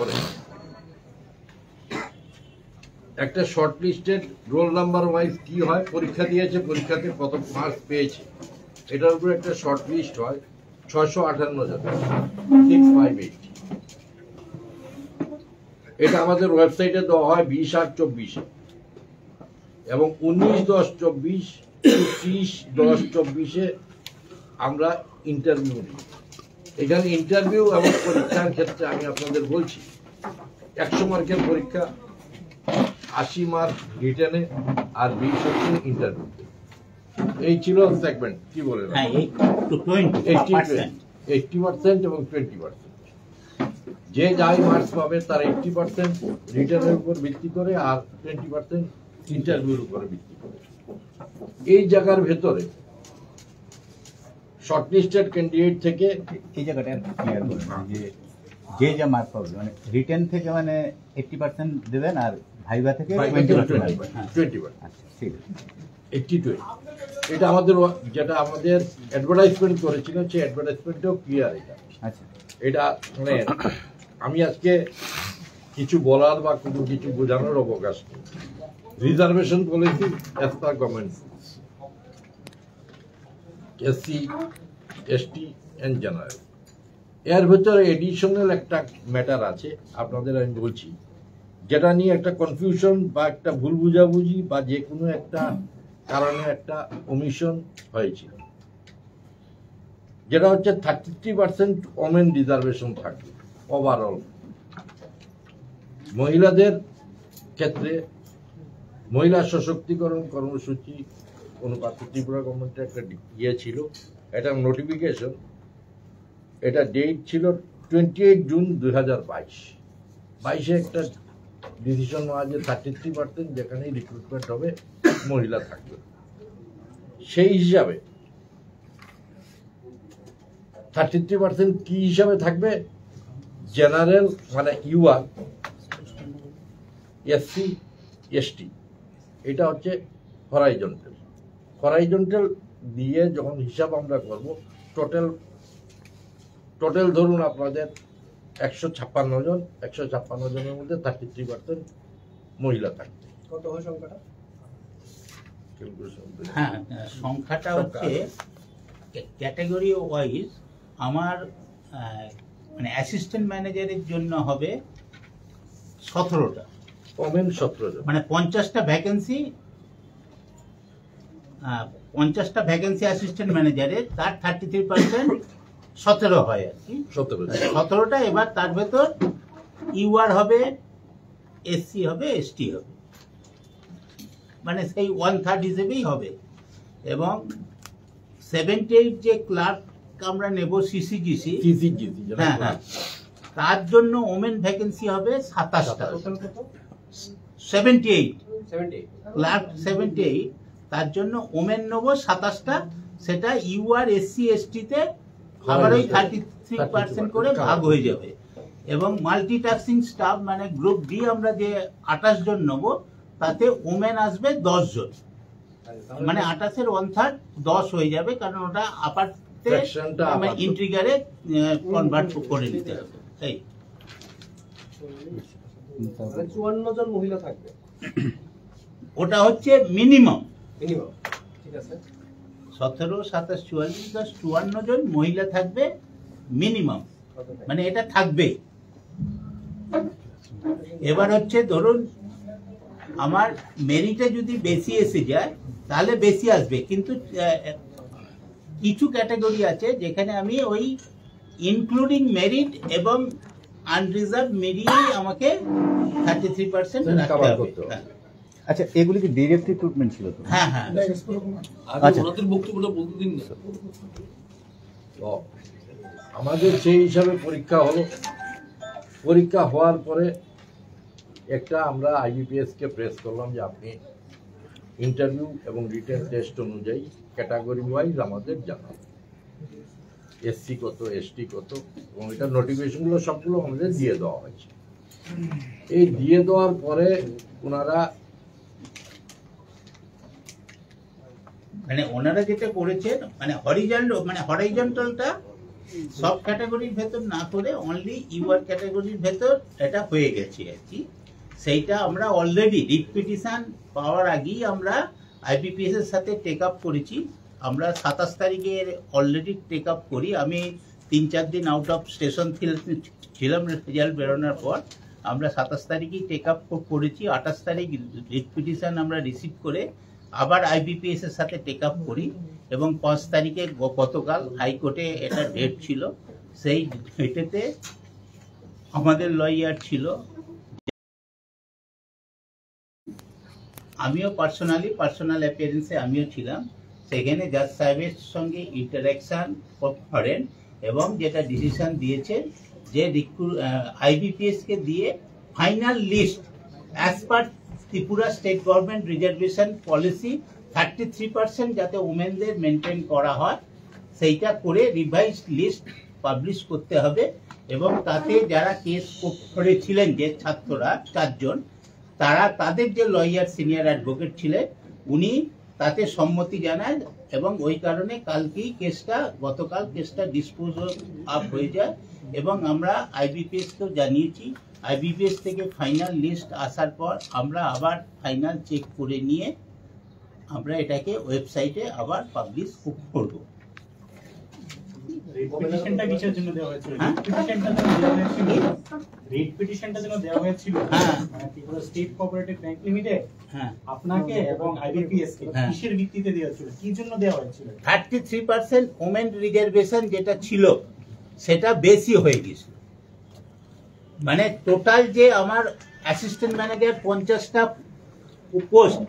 পরে একটা short listed roll number wise কি হয়, পরীক্ষা দিয়েছে, পরীক্ষাতে কত মার্কস পেয়েছে, এটার উপর একটা শর্ট লিস্ট হয় 658 জন, 658। এটা আমাদের ওয়েবসাইটে দেওয়া হয় 20/8/24 এবং 19/10/24, 30/10/24 আমরা ইন্টারভিউ নিই। এখানে ইন্টারভিউ এবং পরীক্ষার ক্ষেত্রে আমি আপনাদের বলছি 100 মার্কের পরীক্ষা, 80 মার্ক রিটেনে আর 20 হচ্ছে ইন্টারভিউ। এই ছিল সেগমেন্ট। কি বলেন? 80% এবং 20%। যে যাই মার্কস পাবে তার 80% রিটেনের উপর ভিত্তি করে আর 20% ইন্টারভিউর উপর ভিত্তি করে। এই জায়গার ভেতরে শর্টলিস্টেড ক্যান্ডিডেট থেকে এই জায়গাটা ক্লিয়ার করুন যে যা মার্ক পাবে, মানে রিটেন থেকে মানে 80% দেবেন আর ভাইভা থেকে 20%। আচ্ছা ঠিক আছে, 80-20। এটা আমাদের যেটা আমাদের অ্যাডভার্টাইজমেন্ট করেছিল সেই অ্যাডভার্টাইজমেন্টেও ক্লিয়ার এটা। আচ্ছা, এটা মানে আমি আজকে কিছু বলার বা কোনো কিছু বোঝানোর অবকাশ নেই। Reservation policy as per government, SC, ST and general. এর ভেতরে এডিশনাল একটা ম্যাটার আছে আপনাদের আমি বলছি, যেটা নিয়ে একটা কনফিউশন বা একটা ভুল বুঝাবুঝি বা যে কোনো একটা কারণে একটা ওমিশন হয়েছিল, যেটা হচ্ছে 33% ওমেন রিজার্ভেশন থাকবে ওভারঅল। মহিলাদের ক্ষেত্রে মহিলা সশক্তিকরণ কর্মসূচি অনুপাতে ত্রিপুরা গভর্নমেন্টের একটা ইয়ে ছিল, এটা নোটিফিকেশন, এটা ডেট ছিল 28 জুন 2022। একটা ডিসিশন নেওয়া যে 33% যেখানে রিক্রুটমেন্ট হবে মহিলা থাকবে। সেই হিসাবে 33% কি হিসাবে থাকবে? জেনারেল মানে ইউআর, এসসি, এসটি, এটা হচ্ছে হরাইজন্টাল দিয়ে যখন হিসাব আমরা করব, টোটাল ধরুন আপনাদের 156 জন, 156 জনের মধ্যে 33% মহিলা থাকবে। কত হয় সংখ্যাটা? হ্যাঁ, সংখ্যাটা হচ্ছে ক্যাটাগরি ওয়াইজ আমার মানে অ্যাসিস্ট্যান্ট ম্যানেজারের জন্য হবে 17টা, ওমেন 17 জন, মানে 50টা ভ্যাকেন্সি, 50টা ভ্যাকেন্সি অ্যাসিস্ট্যান্ট ম্যানেজারের, তার 33% 17 হয় আর কি, 17টা। এবার তার ভেতর ইউআর হবে, এসসি হবে, এসটি হবে, মানে সেই 1/3 হিসেবেই হবে। এবং 78 যে ক্লার্ক আমরা নেব সিসিজিসি, হ্যাঁ হ্যাঁ, তার জন্য ওমেন ভ্যাকেন্সি হবে 27টা। 78 ক্লার্ক 78, তার জন্য ওমেন নেব 27টা। সেটা ইউআর, এসসি, এসটিতে আবার ওই 33% করে ভাগ হয়ে যাবে। এবং মাল্টিটাস্কিং স্টাফ মানে গ্রুপ ডি আমরা যে 28 জন নেব, তাতে ওমেন আসবে 10 জন, মানে 28-এর 1/3 10 হয়ে যাবে, কারণ ওটা আপারতে ইন্ট্রিগারে কনভার্ট করে নিতে হবে। তাই 54 জন মহিলা থাকবে, ওটা হচ্ছে মিনিমাম। ঠিক আছে, 17, 27, 44, 54 জন মহিলা থাকবে মিনিমাম, মানে এটা থাকবে। এবার হচ্ছে ধরুন আমার মেরিটে যদি বেশি এসে যায় তাহলে বেশি আসবে, কিন্তু কিছু ক্যাটাগরি আছে যেখানে আমি ওই ইনক্লুডিং মেরিট এবং আনরিজার্ভ মিলিয়ে আমাকে 33% রাখতে হবে। আচ্ছা, এগুলি কি ডাইরেক্ট রিক্রুটমেন্ট ছিল তো? হ্যাঁ হ্যাঁ, আচ্ছা, ওনাদের বক্তব্যটা বলতে দিন না। আমাদের সেই হিসাবে পরীক্ষা হলো। পরীক্ষা হওয়ার পরে একটা আমরা আইবিপিএসকে প্রেস করলাম যে আপনি ইন্টারভিউ এবং রিটেন টেস্ট অনুযায়ী ক্যাটাগরি ওয়াইজ আমাদের জানান, এসসি কত, এসটি কত, এবং এটা নোটিফিকেশনগুলো সবগুলো আমাদের দিয়ে দেওয়া হয়েছে। এই দিয়ে দেওয়ার পরে ওনারা মানে ওনারা যেটা করেছেন, মানে হরিজন্টালটা সব ক্যাটাগরির ভেতর না করে অনলি ইউআর ক্যাটাগরির ভেতর এটা হয়ে গেছে আর কি। সেইটা আমরা অলরেডি রিট পিটিশন পাওয়ার আগেই আমরা আইবিপিএস এর সাথে টেক আপ করেছি। আমরা 27 তারিখে অলরেডি টেক আপ করি। আমি 3-4 দিন আউট অফ স্টেশন ছিলাম রেজাল্ট বেরোনোর পর। আমরা 27 তারিখেই টেক আপ করেছি। 28 তারিখ রিট পিটিশন আমরা রিসিভ করে আবার আইবিপিএস এর সাথে টেক আপ করি এবং 5 তারিখে গতকাল হাইকোর্টে এটা ডেট ছিল। সেই ডেটেতে আমাদের লয়ার ছিল, আমিও পার্সোনাল অ্যাপিয়ারেন্সে আমিও ছিলাম। সেখানে জাজ সাহেবের সঙ্গে ইন্টারাকশন করেন এবং যেটা ডিসিশন দিয়েছে যে আইবিপিএস কে দিয়ে final list as per Tripura state government reservation policy 33% যাতে ওমেনদের মেনটেন করা হয় সেইটা করে রিভাইজ লিস্ট পাবলিশ করতে হবে। এবং তাতে যারা কেস করেছিলেন যে ছাত্ররা 4 জন, তাদের যে লয়ার সিনিয়র অ্যাডভোকেট ছিলেন উনি তাতে সম্মতি জানান এবং ওই কারণে গতকাল কেসটা ডিসপোজ আপ হয়ে যায়। এবং আমরা আইবিপিএস কেও জানিয়েছি। আইবিপিএস থেকে ফাইনাল লিস্ট আসার পর আমরা আবার ফাইনাল চেক করে নিয়ে আমরা এটাকে ওয়েবসাইটে আবার পাবলিশ করব। পিটিশনটা কিসের জন্য দেওয়া হয়েছিল? রিট পিটিশনটা যেন দেওয়া হয়েছিল মানে Tripura state cooperative bank limited আপনাকে এবং আইবিপিএস কে কিসের ভিত্তিতে দেওয়া হয়েছিল, কি জন্য দেওয়া হয়েছিল? 33% ওমেন রিজার্ভেশন যেটা ছিল সেটা বেশি হয়ে গেছে। মানে টোটাল যে আমার অ্যাসিস্ট্যান্ট ম্যানেজার 50টা পোস্ট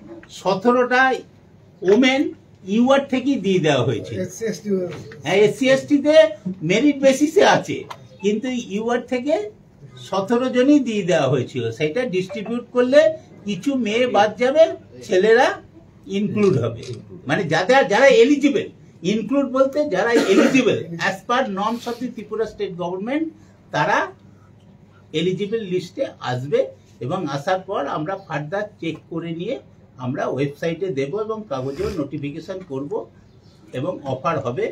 17টা ওমেন ইউআর থেকেই দিয়ে দেওয়া হয়েছে। হ্যাঁ, এসসি এসটি তে মেরিট বেসিসে আছে কিন্তু ইউআর থেকে 17 জনই দিয়ে দেওয়া হয়েছিল। সেটা ডিস্ট্রিবিউট করলে কিছু মেয়ে বাদ যাবে, ছেলেরা ইনক্লুড হবে। মানে যারা এলিজিবল, ইনক্লুড বলতে যারা eligible as per norms of the Tripura state government, তারা এলিজিবল লিস্টে আসবে এবং আসার পর আমরা ফার্দার চেক করে নিয়ে আমরা ওয়েবসাইটে দেব এবং কাগজেও নোটিফিকেশন করব এবং অফার হবে।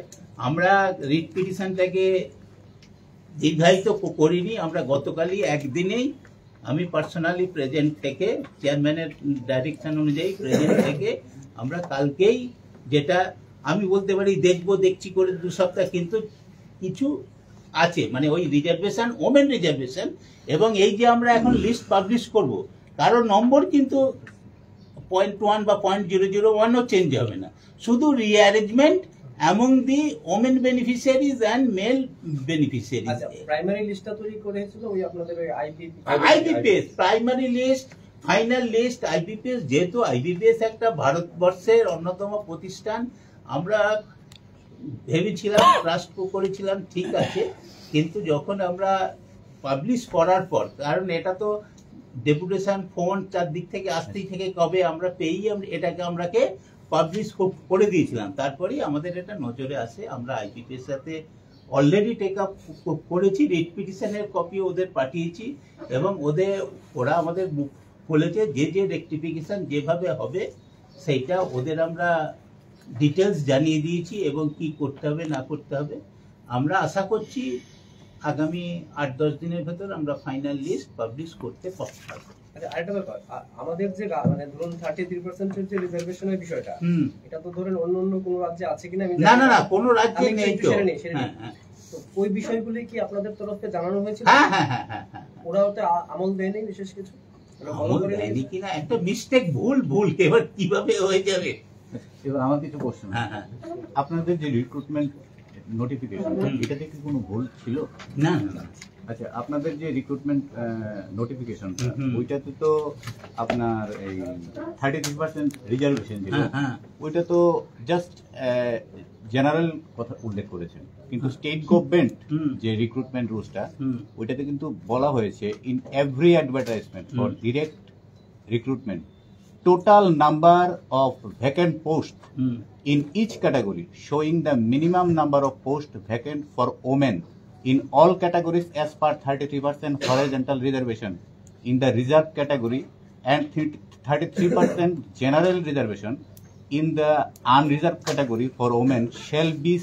আমরা রিট পিটিশনটাকে দীর্ঘায়িত করিনি। আমরা গতকালই একদিনেই আমি পার্সোনালি প্রেজেন্ট থেকে চেয়ারম্যানের ডাইরেকশন অনুযায়ী প্রেজেন্ট থেকে আমরা কালকেই, যেটা আমি বলতে পারি দেখছি করে 2 সপ্তাহ, কিন্তু কিছু আছে মানে ওই রিজার্ভেশন, ওমেন রিজার্ভেশন এবং এই যে আমরা এখন লিস্ট পাবলিশ করব, কারণ নম্বর কিন্তু 0.1 বা 0.001ও চেঞ্জ হবে না, শুধু rearrangement among the women beneficiaries and male beneficiaries. আচ্ছা, প্রাইমারি লিস্টটা তৈরি করেছিল ওই আপনাদের ওই IBPS primary list, final list IBPS. যেহেতু আইবিপিএস একটা ভারতবর্ষের অন্যতম প্রতিষ্ঠান, আমরা ভেবেছিলাম ট্রাস্ট করেছিলাম ঠিক আছে, কিন্তু যখন আমরা পাবলিশ করার পর, কারণ এটা তো ডেপুটেশন ফোন চারদিক থেকে আসতেই থেকে কবে আমরা পেয়েই এটাকে আমরাকে পাবলিশ করে দিয়েছিলাম। তারপরেই আমাদের এটা নজরে আসে। আমরা আইবিপিএস সাথে অলরেডি টেক আপ করেছি, রিট পিটিশনের কপি ওদের পাঠিয়েছি এবং ওরা আমাদের বলেছে যে রেকটিফিকেশন যেভাবে হবে সেইটা ওদের আমরা ডিটেলস জানিয়ে দিয়েছি এবং কি করতে হবে না করতে হবে। আমরা আশা করছি আগামী 8-10 দিনের ভেতর আমরা ফাইনাল লিস্ট পাবলিশ করতে পারব। আচ্ছা, আরেকটা ব্যাপার, আমাদের যে মানে ধরুন 33% যে রিজার্ভেশনের বিষয়টা, এটা তো ধরেন অন্য কোনো রাজ্যে আছে কিনা আমি না কোনো রাজ্যে নেই তো। তো ওই বিষয়গুলি কি আপনাদের তরফে জানানো হয়েছিল? হ্যাঁ। ওরা ওটা আমল দেয়নি বিশেষ কিছু? আমল দেয়নি কিনা একটা মিস্টেক, ভুল এবার কিভাবে হয়ে যাবে। এবার আমার কিছু প্রশ্ন। আপনাদের যে রিক্রুটমেন্ট নোটিফিকেশন, এটাতে কি কোনো ভুল ছিল? না। আচ্ছা, আপনাদের যে রিক্রুটমেন্ট নোটিফিকেশন, ওইটাতে তো আপনার এই 33% রিজার্ভেশন ছিল, ওইটা তো জাস্ট জেনারেল কথা উল্লেখ করেছেন, কিন্তু স্টেট গভর্নমেন্ট যে রিক্রুটমেন্ট রুলসটা, ওইটাতে কিন্তু বলা হয়েছে in every advertisement for direct recruitment total number of vacant posts in each category showing the minimum number of posts vacant for women in all categories as per 33% horizontal reservation in the reserved category and 33% general reservation in the unreserved category for women shall be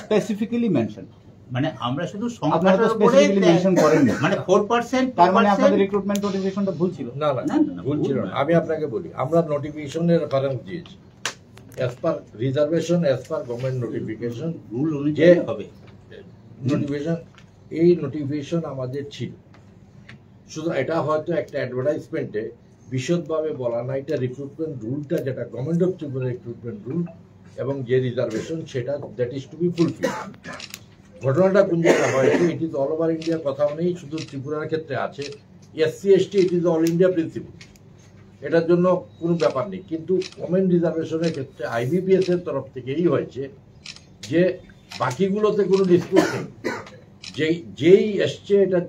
specifically mentioned. মানে আমরা শুধু আপনারা তো সংখ্যাটার উপরে specifically mention করেননি, মানে 4%, তার মানে আপনাদের রিক্রুটমেন্ট নোটিফিকেশনটা ভুল ছিল। না না না, না, ভুল ছিল না। আমি আপনাকে বলি, আমরা নোটিফিকেশনের রেফারেন্স দিয়েছি as per reservation, as per government notification, rule অনুযায়ী হবে। নোটিফিকেশন, এই নোটিফিকেশন আমাদের ছিল। শুধু এটা হয়তো একটা অ্যাডভার্টাইজমেন্টে বিশদভাবে বলা না, এটা রিক্রুটমেন্ট রুলটা যেটা government of Tripura recruitment rule এবং যে রিজার্ভেশন সেটা that is to be fulfil. ঘটনাটা কোন জায়গায় হয়েছে, ইট ইজ অল ওভার ইন্ডিয়ার কথাও নেই, শুধু ত্রিপুরার ক্ষেত্রে আছে। SC ST it is all India principal, এটার জন্য কোনো ব্যাপার নেই। কিন্তু ওমেন রিজার্ভেশনের ক্ষেত্রে আইবিপিএস এর তরফ থেকে এই হয়েছে যে বাকিগুলোতে কোনো ডিসপিউট নেই, যেই এসছে এটা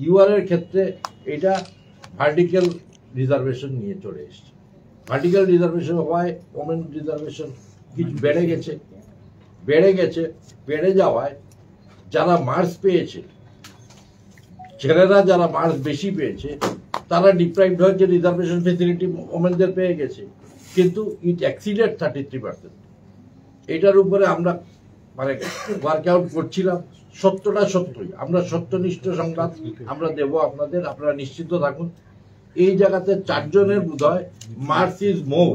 ইউআর এর ক্ষেত্রে এটা ভার্টিক্যাল রিজার্ভেশন নিয়ে চলে এসছে। ভার্টিক্যাল রিজার্ভেশন হওয়ায় ওমেন রিজার্ভেশন কিছু বেড়ে গেছে, বেড়ে যাওয়ায় যারা মার্কস পেয়েছে, ছেলেরা যারা মার্কস বেশি পেয়েছে তারা ডিপ্রাইভড হয়েছে রিজার্ভেশন ফেসিলিটি ওমেনদের পেয়ে গেছে, কিন্তু ইট এক্সিডেড 33%। এটার উপরে আমরা মানে ওয়ার্কআউট করছিলাম। সত্যটা সত্যই, আমরা সত্যনিষ্ঠ সংবাদ আমরা দেব আপনাদের, আপনারা নিশ্চিত থাকুন। এই জায়গাতে 4 জনের বোধহয় marks is more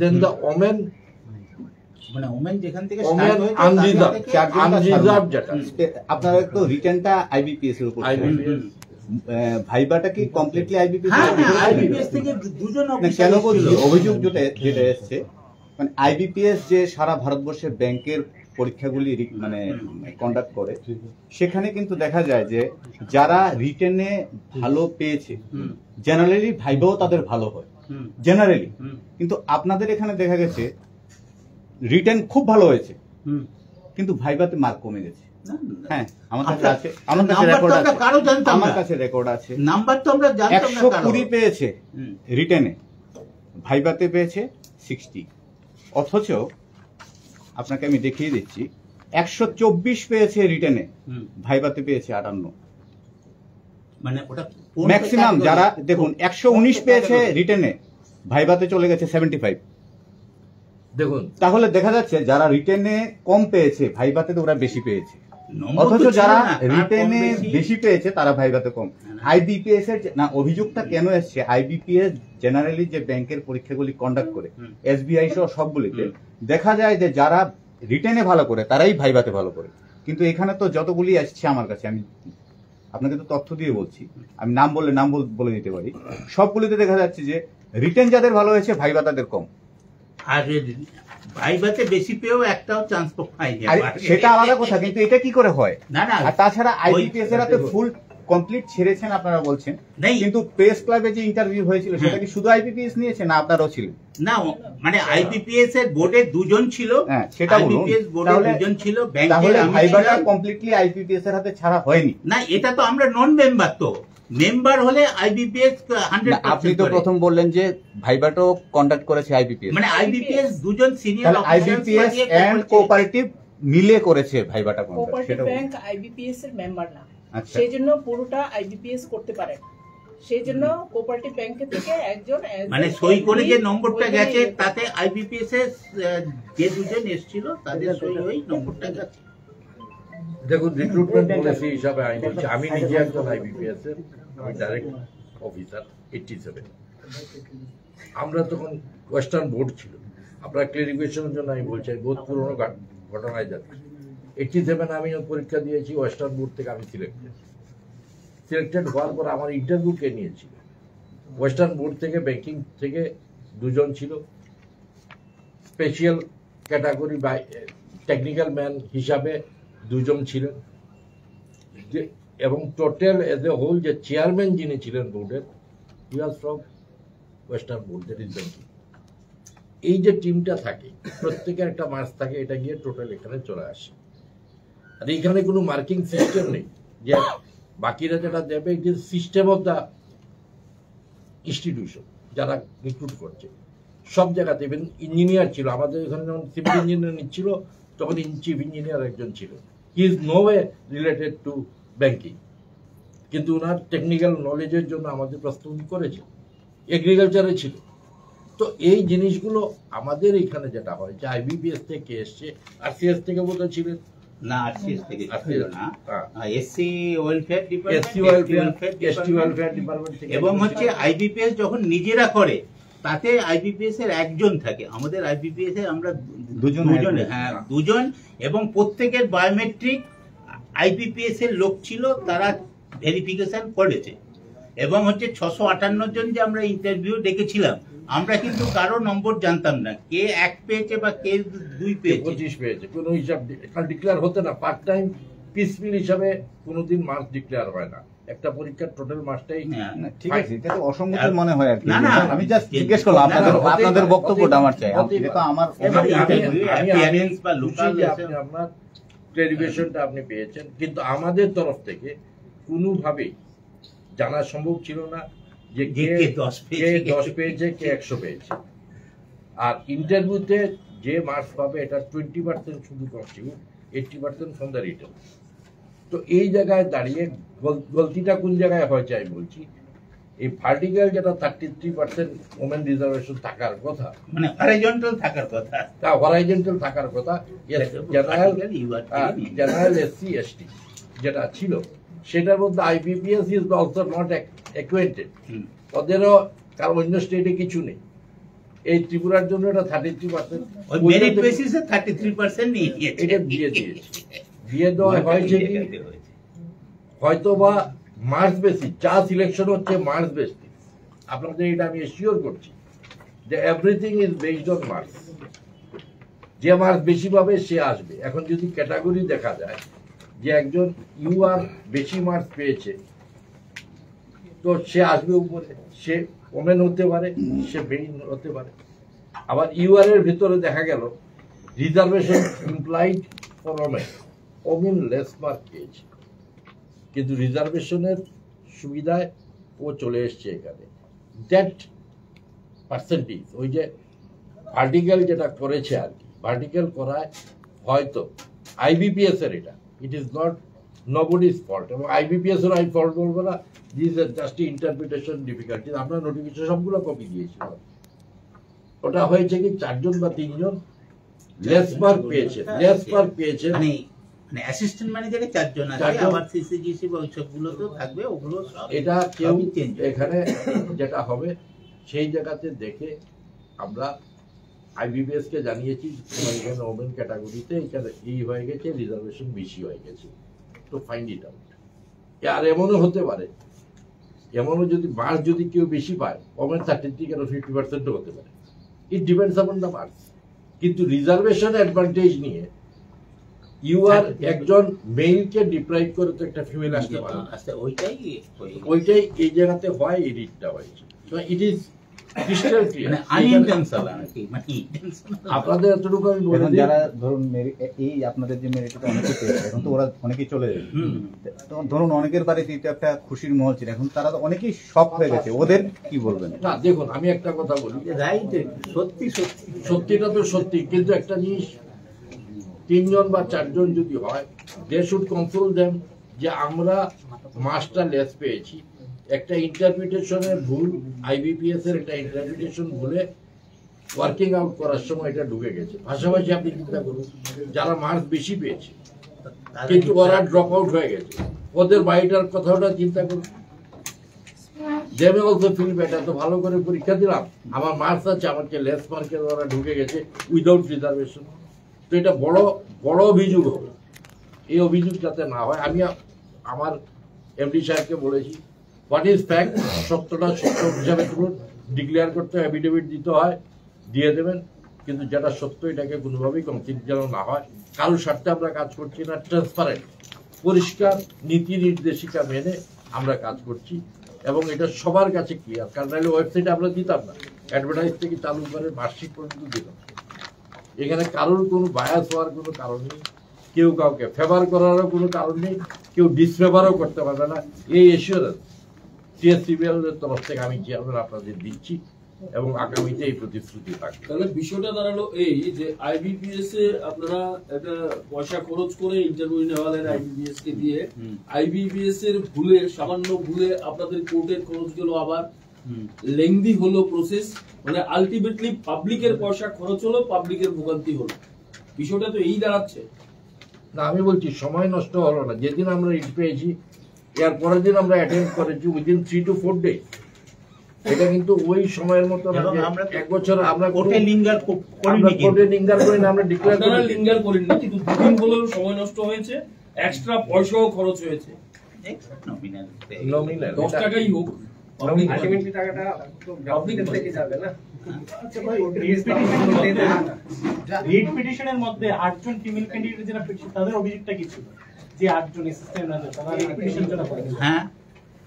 than the women, মানে ওমেন যেখান থেকে ওমেন স্টার্ট হয়েছে আনরিজার্ভ, আনরিজার্ভ যেটা আপনারা তো রিটার্নটা আইবিপিএস এর উপর, আইবিপিএস। ভাইবাটা কি কমপ্লিটলি আইবিপিএস? হ্যাঁ, আইবিপিএস থেকে দুজন কেন অফিসার বলছি, ছিল। অভিযোগ যেটা এসছে, মানে আইবিপিএস যে সারা ভারতবর্ষে ব্যাংকের পরীক্ষাগুলি মানে কন্ডাক্ট করে, সেখানে কিন্তু দেখা যায় যে যারা রিটেনে ভালো পেয়েছে জেনারেলি ভাইবাও তাদের ভালো হয় জেনারেলি, কিন্তু আপনাদের এখানে দেখা গেছে রিটেন খুব ভালো হয়েছে কিন্তু ভাইবাতে মার্ক কমে গেছে। হ্যাঁ, আমার কাছে আছে, আমার কাছে রেকর্ড আছে, কারো জানতাম আমার না, কাছে রেকর্ড আছে। নাম্বার তো আমরা জানতাম না। 120 পেয়েছে রিটেনে, ভাইবাতে পেয়েছে 60, অথচ আপনাকে আমি দেখিয়ে দিচ্ছি 124 পেয়েছে রিটেনে, ভাইবাতে পেয়েছে 58। মানে ওটা ম্যাক্সিমাম যারা দেখুন 119 পেয়েছে রিটেনে, ভাইবাতে চলে গেছে 75। দেখুন, তাহলে দেখা যাচ্ছে যারা রিটেনে কম পেয়েছে ভাইবাতে তো ওরা বেশি পেয়েছে, নম্বর তো অথচ ছিল যারা না, তার কম রিটেনে বেশি। বেশি পেয়েছে তারা ভাইবাতে কম। আইবিপিএস এর না অভিযোগটা কেন এসছে, আইবিপিএস জেনারেলি যে ব্যাংকের পরীক্ষাগুলি কন্ডাক্ট করে এসবিআই সহ সবগুলিতে দেখা যায় যে যারা রিটেনে ভালো করে তারাই ভাইবাতে ভালো করে, কিন্তু এখানে তো যতগুলি আসছে আমার কাছে, আমি আপনাকে তো তথ্য দিয়ে বলছি, আমি নাম বলে দিতে পারি, সবগুলিতে দেখা যাচ্ছে যে রিটেন যাদের ভালো হয়েছে ভাইবা তাদের কম। আর ভাইবাতে বেশি পেয়েও একটাও চান্স পাইনি। আর সেটা আলাদা কথা, কিন্তু এটা কি করে হয়? না না, আর তাছাড়া আইবিপিএস এর হাতে ফুল কমপ্লিট ছেড়েছেন আপনারা বলছেন, নেই। কিন্তু প্রেস ক্লাবে যে ইন্টারভিউ হয়েছিল সেটা কি শুধু আইবিপিএস নিয়েছে না আপনারাও ছিলেন? না, মানে আইবিপিএস এর বোর্ডে 2 জন ছিল, হ্যাঁ সেটা বলুন। আইবিপিএস বোর্ডে 2 জন ছিল, ব্যাংকে তাহলে আমি ভাইবাটা ছিলাম। কমপ্লিটলি আইবিপিএস এর হাতে ছাড়া হয়নি। না, এটা তো আমরা নন মেম্বার, তো মেম্বার হলে আইবিপিএস না, 100% আপনি তো প্রথম বললেন যে ভাইবাটাও কন্ডাক্ট করেছে আইবিপিএস, মানে আইবিপিএস 2 জন সিনিয়র তাহলে আইবিপিএস এন্ড কোঅপারেটিভ মিলে করেছে ভাইবাটা কন্ডাক্ট, কোঅপারেটিভ সেটা ব্যাংক আইবিপিএস এর মেম্বার না, আচ্ছা। সেই জন্য পুরোটা আইবিপিএস করতে পারে না। সেই জন্য কোঅপারেটিভ ব্যাংক থেকে একজন মানে সই করে যে নম্বরটা গেছে তাতে আইবিপিএস এর যে 2 জন এসেছিল তাদের সই ওই নম্বরটা গেছে। দেখুন, রিক্রুটমেন্ট পলিসি হিসাবে আমি বলছি, আমি নিজে একজন আইবিপিএস এর ডাইরেক্ট অফিসার 87। আমরা তখন ওয়েস্টার্ন বোর্ড ছিল, আপনার ক্লারিফিকেশনের জন্য আমি বলছি, বহুত পুরোনো ঘটনায় যাচ্ছে। 87 আমি পরীক্ষা দিয়েছি, ওয়েস্টার্ন বোর্ড থেকে আমি সিলেক্টেড হওয়ার পর আমার ইন্টারভিউ কে নিয়েছিল, ওয়েস্টার্ন বোর্ড থেকে ব্যাংকিং থেকে 2 জন ছিল, স্পেশাল ক্যাটাগরি বা টেকনিক্যাল ম্যান হিসাবে 2 জন ছিলেন, এবং টোটাল এজ এ হোল যে চেয়ারম্যান যিনি ছিলেন বোর্ডের, he was from western board, that is banking. এই যে টিমটা থাকে প্রত্যেকের একটা মার্কস থাকে, এটা গিয়ে টোটাল এখানে চলে আসে। আর এখানে কোনো মার্কিং সিস্টেম নেই যে বাকিরা যেটা দেবে, it is system of the institution যারা রিক্রুট করছে সব জায়গাতে। ইভেন ইঞ্জিনিয়ার ছিল আমাদের এখানে, যখন সিভিল ইঞ্জিনিয়ার নিচ্ছিল তখন চিফ ইঞ্জিনিয়ার একজন ছিল, he is no way related to banking, কিন্তু ওনার টেকনিক্যাল নলেজের জন্য আমাদের প্রস্তুতি করেছে, এগ্রিকালচারে ছিল। তো এই জিনিসগুলো আমাদের এখানে যেটা হয় যে আইবিপিএস থেকে এসছে, আর সিএস থেকে বোধহয় ছিলেন, না আরসিএস থেকে আরসিএস ছিল না, SC welfare ST welfare department থেকে এবং হচ্ছে আইবিপিএস যখন নিজেরা করে তাতে আইবিপিএস এর একজন থাকে, আমাদের আইবিপিএস এর আমরা দুজন, হ্যাঁ দুজন, এবং প্রত্যেকের বায়োমেট্রিক আইবিপিএস এর লোক ছিল, তারা ভেরিফিকেশন করেছে। এবং হচ্ছে 658 জন যে আমরা ইন্টারভিউ ডেকেছিলাম, আমরা কিন্তু কারো নম্বর জানতাম না, কে 1 পেয়েছে বা কে 2 পেয়েছে, 25 পেয়েছে, কোনো হিসাব ডিক্লেয়ার হতে না। পার্ট টাইম পিসমিল হিসাবে কোনোদিন মার্কস ডিক্লেয়ার হয় না, একটা পরীক্ষার টোটাল মার্কসটাই। ঠিক আছে, এটা তো অসঙ্গতি মনে হয় আর কি। না, না, আমি জাস্ট জিজ্ঞেস করলাম আপনাদের বক্তব্যটা আমার চাই, এটা তো আমার বা লোকাল আপনার ডেরিভেশনটা আপনি পেয়েছেন, কিন্তু আমাদের তরফ থেকে কোনোভাবেই জানা সম্ভব ছিল না যে কে 10 পেয়েছে, কে 100 পেয়েছে। আর ইন্টারভিউতে যে মার্কস পাবে এটা 20% শুধু কনস্টিটিউট, 80% ফ্রম দ্য রিটেন। তো এই জায়গায় দাঁড়িয়ে গলতিটা কোন জায়গায় হয়েছে আমি বলছি, এই ভার্টিক্যাল যেটা 33% ওমেন রিজার্ভেশন থাকার কথা, মানে হরাইজন্টাল থাকার কথা, তা হরাইজন্টাল থাকার কথা, জেনারেল এসসি এসটি যেটা ছিল সেটার মধ্যে আইবিপিএস ইজ অলসো নট অ্যাকুয়েন্টেড, ওদেরও কারণ অন্য স্টেটে কিছু নেই। এই ত্রিপুরার জন্য এটা 33%, মেরিট বেসিসে 33% নিয়ে এটা দিয়ে দিয়েছে। দিয়ে দেওয়া হয়েছে কি হয়তো বা মার্কস বেসিস, যা সিলেকশন হচ্ছে মার্কস বেসিস, আপনাদের এটা আমি এশিওর করছি যে everything is based on marks. যে মার্কস বেশি পাবে সে আসবে। এখন যদি ক্যাটাগরি দেখা যায় যে একজন ইউআর বেশি মার্কস পেয়েছে তো সে আসবে উপরে, সে ওমেন হতে পারে, সে মেইন হতে পারে। আবার ইউআর এর ভিতরে দেখা গেল reservation implied for women less mark পেয়েছে, কিন্তু রিজার্ভেশনের সুবিধায় ও চলে এসছে এখানে। দ্যাট পার্সেন্টেজ ওই যে ভার্টিক্যাল যেটা করেছে আর কি, ভার্টিক্যাল করায় হয়তো আইবিপিএস এর এটা, it is not nobody's fault, এবং আইবিপিএস এর আমি ফল্ট বলবো না, this are just interpretation difficulty. আপনার নোটিফিকেশন সবগুলো কপি দিয়েছিল, ওটা হয়েছে কি 4 জন বা 3 জন লেস মার্ক পেয়েছে, লেস মার্ক পেয়েছে, মানে অ্যাসিস্ট্যান্ট ম্যানেজারে 4 জন আছে, আবার সিসিজিসি বা ওইসবগুলো তো থাকবে, ওগুলো সব এটা কেউ এখানে যেটা হবে সেই জায়গাতে দেখে আমরা আইবিপিএস কে জানিয়েছি এখানে ওমেন ক্যাটাগরিতে এখানে এই হয়ে গেছে, রিজার্ভেশন বেশি হয়ে গেছে, তো ফাইন্ড ইট আউট। আর এমনও হতে পারে, এমনও যদি মার্কস যদি কেউ বেশি পায়, ওমেন 33 কেন 50% হতে পারে, it depends upon the marks. কিন্তু রিজার্ভেশন অ্যাডভান্টেজ নিয়ে ইউআর একজন মেইলকে ডিপ্রাইভ করে তো একটা ফিমেল আসতে পারে, ওইটাই এই জায়গাতে হয়, এই রিটটা হয়েছে। তো ইট ইজ ক্রিস্টাল ক্লিয়ার, আপনাদের এতটুকু আমি বলে দিই, যারা ধরুন এই আপনাদের যে মেরিটটা অনেকে পেয়েছে, এখন তো ওরা অনেকেই চলে যাবে, ধরুন অনেকের বাড়িতে এটা একটা খুশির মহল ছিল, এখন তারা তো অনেকেই শক হয়ে গেছে, ওদের কি বলবেন? না দেখুন, আমি একটা কথা বলি, রাইট, সত্যি সত্যি সত্যিটা তো সত্যি, কিন্তু একটা জিনিস 3 জন বা 4 জন যদি হয়, দে শুড কন্ট্রোল দেম যে আমরা মাসটা লেস পেয়েছি, একটা ইন্টারপ্রিটেশনের ভুল, আইবিপিএস এর একটা ইন্টারপ্রিটেশন ভুলে ওয়ার্কিং আউট করার সময় এটা ঢুকে গেছে। পাশাপাশি আপনি চিন্তা করুন যারা মার্কস বেশি পেয়েছে কিন্তু ওরা ড্রপ আউট হয়ে গেছে, ওদের বাড়িটার কথাটা চিন্তা করুন। দে মে অলসো ফিল ব্যাড, এত ভালো করে পরীক্ষা দিলাম, আমার মার্কস আছে, আমাকে লেস মার্কের ওরা ঢুকে গেছে উইদাউট রিজার্ভেশন। তো এটা বড় বড় অভিযোগ হবে, এই অভিযোগ যাতে না হয় আমি আমার এমডি সাহেবকে বলেছি, হোয়াট ইজ ফ্যাক্ট, সত্যটা সত্য হিসাবে তুলুন, ডিক্লেয়ার করতে এফিডেভিট দিতে হয় দিয়ে দেবেন, কিন্তু যেটা সত্য এটাকে কোনোভাবেই কনসিডার যেন না হয়। কারোর স্বার্থে আমরা কাজ করছি না, ট্রান্সপারেন্ট পরিষ্কার নীতি নির্দেশিকা মেনে আমরা কাজ করছি, এবং এটা সবার কাছে ক্লিয়ার। কারণ নাহলে ওয়েবসাইটে আমরা দিতাম না, অ্যাডভার্টাইজ থেকে চালু করে মার্কশিট পর্যন্ত দিতাম। এখানে কারোর কোনো বায়াস হওয়ার কোনো কারণ নেই, কেউ কাউকে ফেভার করারও কোনো কারণ নেই, কেউ ডিসফেভারও করতে পারবে না। এই এসিওরেন্স টিএসসিবিএল এর তরফ থেকে আমি চেয়ারম্যান আপনাদের দিচ্ছি, এবং আগামীতে এই প্রতিশ্রুতি থাকবে। তাহলে বিষয়টা দাঁড়ালো এই যে আইবিপিএস এ আপনারা একটা পয়সা খরচ করে ইন্টারভিউ নেওয়ালেন আইবিপিএস কে দিয়ে, আইবিপিএস এর ভুলে, সামান্য ভুলে আপনাদের কোর্টের খরচ গেল, আবার লেংদি হলো প্রসেস, মানে আলটিমেটলি পাবলিকের পয়সা খরচ হলো, পাবলিকের ভোগান্তি হলো। বিষয়টা তো এই দাঁড়াচ্ছে। না আমি বলছি সময় নষ্ট হলো না, যেদিন আমরা রিট পেয়েছি এর পরের দিন আমরা অ্যাটেন্ড করেছি উইদিন 3 to 4 days। এটা কিন্তু ওই সময়ের মতো না এবং যে আমরা এক বছর আমরা কোর্টে লিঙ্গার আমরা করিনি কোর্টে লিঙ্গার করি না, আমরা ডিক্লেয়ার আপনারা করি। লিঙ্গার করেন না, কিন্তু দুদিন হলেও সময় নষ্ট হয়েছে, এক্সট্রা পয়সাও খরচ হয়েছে। নমিনাল 10 টাকাই হোক, আলটিমেটলি টাকাটা তো গ্রাহকের থেকে যাবে না। আচ্ছা ভাই, রিট পিটিশনের মধ্যে 8 জন ফিমেল ক্যান্ডিডেট যারা পেয়েছে তাদের অভিযোগটা কি ছিল? যে 8 জন অ্যাসিস্ট্যান্ট আছে তারা রিট পিটিশন জন্য করেছে, হ্যাঁ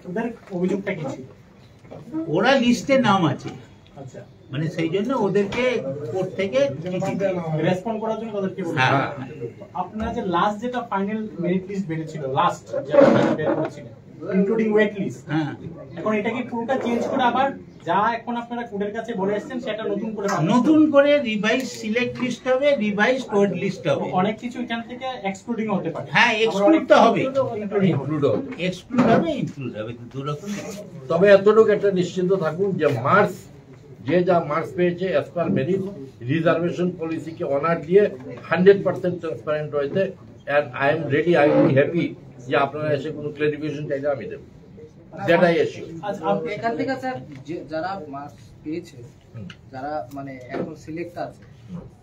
ওদের অভিযোগটা কি ছিল? ওরা লিস্টে নাম আছে, আচ্ছা, মানে সেই জন্য ওদেরকে কোর্ট থেকে রেসপন্ড করার জন্য তাদেরকে বলেছে। হ্যাঁ আপনারা যে লাস্ট যেটা ফাইনাল মেরিট লিস্ট বেরিয়েছিল, লাস্ট যেটা বের করেছিলেন ইনক্লুডিং ওয়েট লিস্ট, হ্যাঁ এখন এটা কি পুরোটা চেঞ্জ করে আবার যা এখন আপনারা কোর্টের কাছে বলে এসেছেন সেটা নতুন করে নতুন করে রিভাইজ সিলেক্ট লিস্ট হবে, রিভাইজ ওয়েট লিস্ট হবে। অনেক কিছু এখান থেকে এক্সক্লুডিং হতে পারে। হ্যাঁ এক্সক্লুড তো হবে, ইনক্লুড হবে। এক্সক্লুড হবে, ইনক্লুড হবে, দু রকম। তবে এতটুকু একটা নিশ্চিন্ত থাকুন যে মার্কস যে যা মার্কস পেয়েছে অ্যাজ পার মেরিট রিজার্ভেশন পলিসিকে অনার দিয়ে 100% ট্রান্সপারেন্ট রয়েছে। And I am ready, I will be happy যে আপনারা এসে কোনো ক্লারিফিকেশন চাইলে আমি দেবো, যেটাই এসে। আচ্ছা, এখান থেকে স্যার যারা মার্কস পেয়েছে, যারা মানে এখন সিলেক্ট আছে,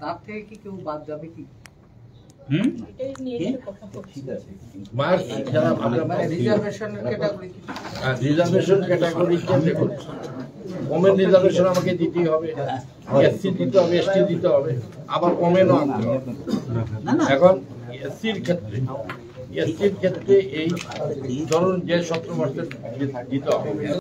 তার থেকে কি কেউ বাদ যাবে কি? এটাই নিয়ে একটু কথা বলছি। মার্কস যারা মানে রিজার্ভেশনের ক্যাটাগরি কি? রিজার্ভেশন ক্যাটাগরিকে দেখুন, ওমেন রিজার্ভেশন আমাকে দিতেই হবে, এসসি দিতে হবে, এসটি দিতে হবে, আবার ওমেনও আনতে হবে। এখন এসসির ক্ষেত্রে এই ধরুন যে 17% দিতে হবে।